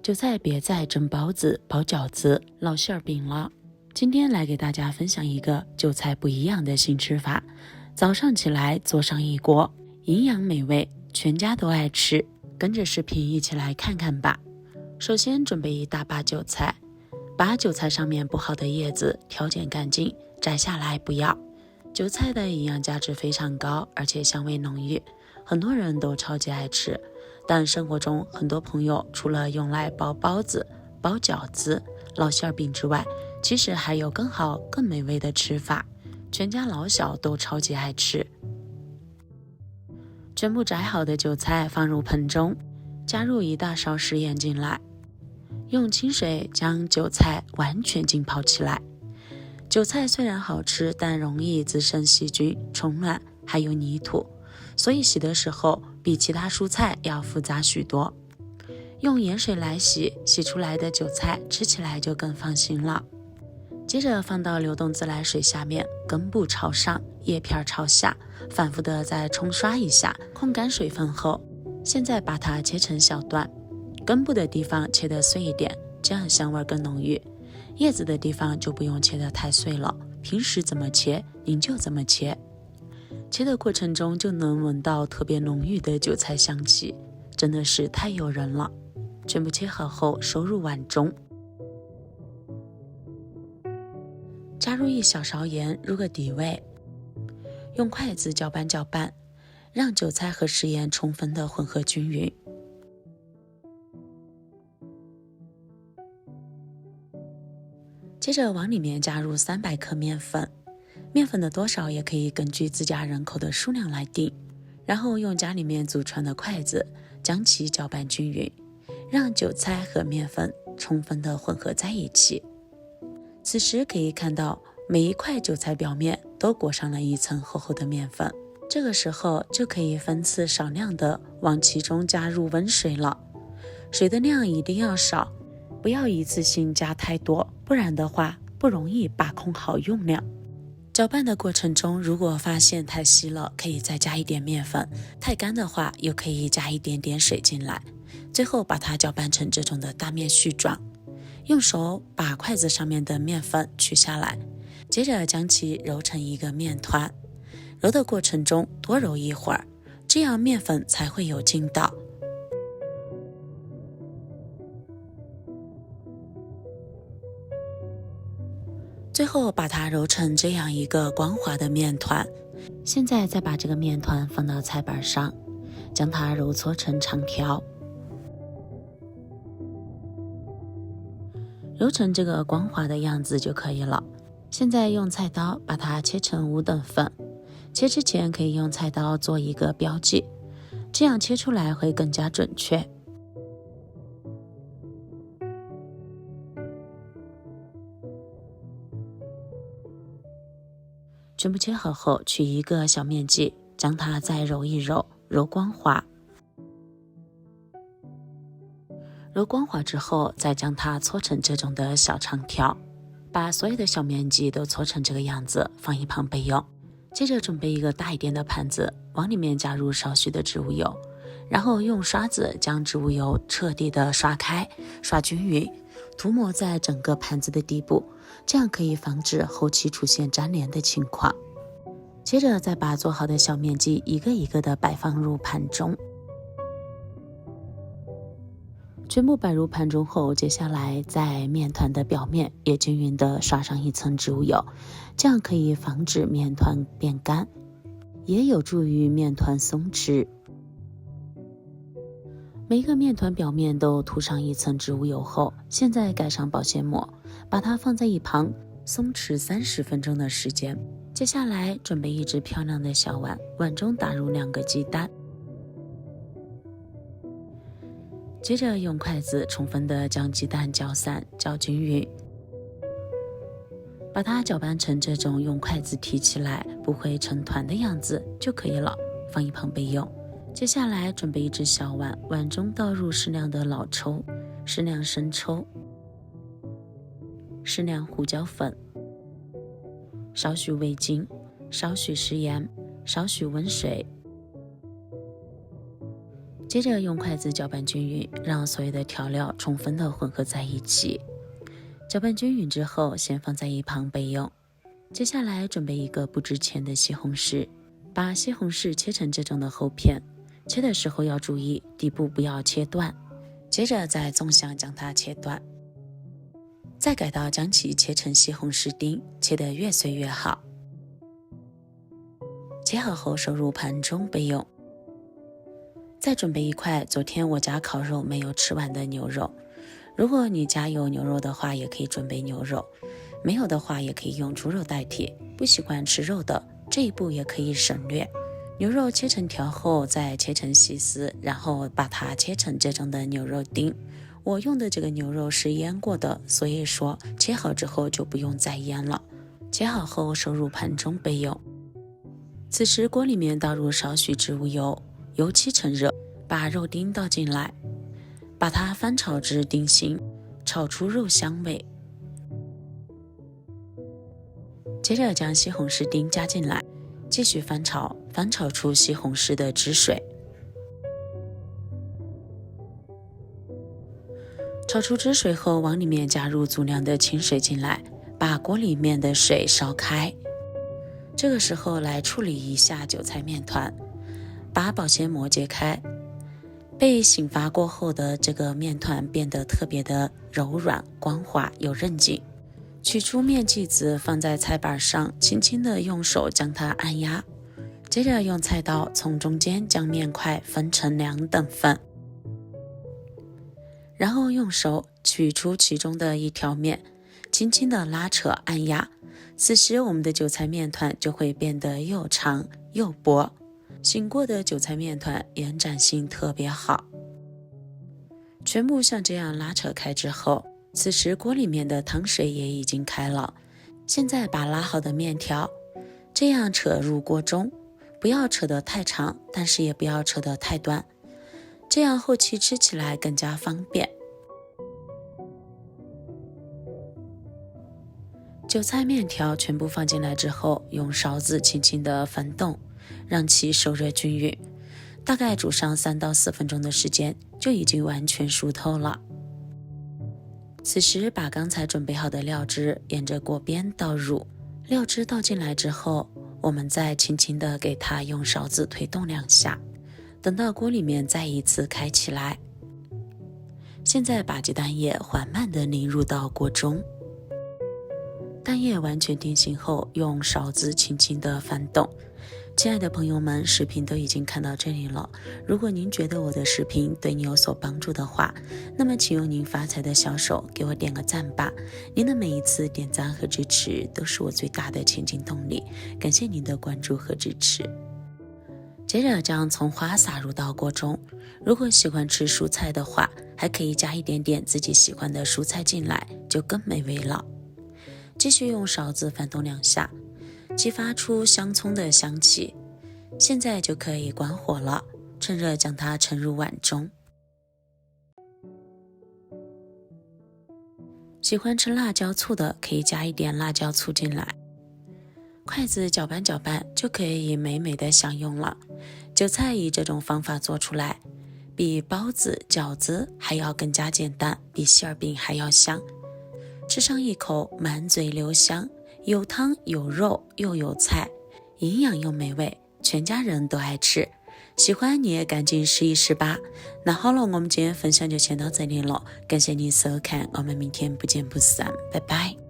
韭菜别再蒸包子、包饺子、烙馅儿饼了。今天来给大家分享一个韭菜不一样的新吃法。早上起来做上一锅，营养美味，全家都爱吃。跟着视频一起来看看吧。首先准备一大把韭菜，把韭菜上面不好的叶子挑拣干净，摘下来不要。韭菜的营养价值非常高，而且香味浓郁，很多人都超级爱吃。但生活中很多朋友除了用来包包子、包饺子、烙馅饼之外，其实还有更好更美味的吃法，全家老小都超级爱吃。全部摘好的韭菜放入盆中，加入一大勺食盐进来，用清水将韭菜完全浸泡起来。韭菜虽然好吃，但容易滋生细菌、虫卵还有泥土，所以洗的时候比其他蔬菜要复杂许多。用盐水来洗，洗出来的韭菜吃起来就更放心了。接着放到流动自来水下面，根部朝上，叶片朝下，反复的再冲刷一下，控干水分后，现在把它切成小段，根部的地方切得碎一点，这样香味更浓郁。叶子的地方就不用切得太碎了，平时怎么切您就怎么切。切的过程中就能闻到特别浓郁的韭菜香气，真的是太诱人了。全部切好后收入碗中，加入一小勺盐入个底味，用筷子搅拌搅拌，让韭菜和食盐充分的混合均匀。接着往里面加入300克面粉，面粉的多少也可以根据自家人口的数量来定，然后用家里面祖传的筷子将其搅拌均匀，让韭菜和面粉充分的混合在一起。此时可以看到每一块韭菜表面都裹上了一层厚厚的面粉，这个时候就可以分次少量的往其中加入温水了。水的量一定要少，不要一次性加太多，不然的话不容易把控好用量。搅拌的过程中，如果发现太稀了，可以再加一点面粉，太干的话又可以加一点点水进来，最后把它搅拌成这种的大面絮状。用手把筷子上面的面粉取下来，接着将其揉成一个面团。揉的过程中多揉一会儿，这样面粉才会有劲道。最后把它揉成这样一个光滑的面团。现在再把这个面团放到菜板上，将它揉搓成长条，揉成这个光滑的样子就可以了。现在用菜刀把它切成5等份，切之前可以用菜刀做一个标记，这样切出来会更加准确。全部切好后，取一个小面剂，将它再揉一揉，揉光滑。揉光滑之后，再将它搓成这种的小长条，把所有的小面剂都搓成这个样子，放一旁备用。接着准备一个大一点的盘子，往里面加入少许的植物油，然后用刷子将植物油彻底的刷开，刷均匀，涂抹在整个盘子的底部，这样可以防止后期出现粘连的情况。接着再把做好的小面剂一个一个的摆放入盘中。全部摆入盘中后，接下来在面团的表面也均匀的刷上一层植物油，这样可以防止面团变干，也有助于面团松弛。每一个面团表面都涂上一层植物油后，现在盖上保鲜膜，把它放在一旁松弛30分钟的时间。接下来准备一只漂亮的小碗，碗中打入2个鸡蛋，接着用筷子充分的将鸡蛋搅散，搅均匀，把它搅拌成这种用筷子提起来不会成团的样子就可以了，放一旁备用。接下来准备一只小碗，碗中倒入适量的老抽、适量生抽、适量胡椒粉、少许味精、少许食盐、少许温水，接着用筷子搅拌均匀，让所有的调料充分的混合在一起。搅拌均匀之后，先放在一旁备用。接下来准备一个不值钱的西红柿，把西红柿切成这种的厚片，切的时候要注意底部不要切断。接着再纵向将它切断，再改刀将其切成西红柿丁，切得越碎越好。切好后收入盘中备用。再准备一块昨天我家烤肉没有吃完的牛肉，如果你家有牛肉的话，也可以准备牛肉，没有的话也可以用猪肉代替。不习惯吃肉的，这一步也可以省略。牛肉切成条后再切成细丝，然后把它切成这种的牛肉丁。我用的这个牛肉是腌过的，所以说切好之后就不用再腌了。切好后收入盘中备用。此时锅里面倒入少许植物油，油漆趁热，把肉丁倒进来，把它翻炒至定型，炒出肉香味。接着将西红柿丁加进来，继续翻炒，翻炒出西红柿的汁水。炒出汁水后，往里面加入足量的清水进来，把锅里面的水烧开。这个时候来处理一下韭菜面团，把保鲜膜揭开，被醒发过后的这个面团变得特别的柔软、光滑又韧劲。取出面剂子放在菜板上，轻轻地用手将它按压，接着用菜刀从中间将面块分成2等份，然后用手取出其中的一条面，轻轻地拉扯按压。此时我们的韭菜面团就会变得又长又薄，醒过的韭菜面团延展性特别好。全部像这样拉扯开之后，此时锅里面的汤水也已经开了。现在把拉好的面条这样扯入锅中，不要扯得太长，但是也不要扯得太短，这样后期吃起来更加方便。韭菜面条全部放进来之后，用勺子轻轻地翻动，让其受热均匀，大概煮上3到4分钟的时间，就已经完全熟透了。此时把刚才准备好的料汁沿着锅边倒入，料汁倒进来之后，我们再轻轻地给它用勺子推动2下，等到锅里面再一次开起来。现在把鸡蛋液缓慢地淋入到锅中，蛋液完全定型后，用勺子轻轻地翻动。亲爱的朋友们，视频都已经看到这里了，如果您觉得我的视频对你有所帮助的话，那么请用您发财的小手给我点个赞吧。您的每一次点赞和支持都是我最大的前进动力，感谢您的关注和支持。接着将葱花撒入到锅中，如果喜欢吃蔬菜的话，还可以加一点点自己喜欢的蔬菜进来，就更美味了。继续用勺子翻动2下，激发出香葱的香气，现在就可以关火了，趁热将它盛入碗中。喜欢吃辣椒醋的可以加一点辣椒醋进来，筷子搅拌搅拌就可以美美的享用了。韭菜以这种方法做出来，比包子、饺子还要更加简单，比馅儿饼还要香。吃上一口，满嘴留香，有汤有肉又有菜，营养又美味，全家人都爱吃。喜欢你也赶紧试一试吧。那好了，我们今天分享就先到这里了，感谢你收看，我们明天不见不散，拜拜。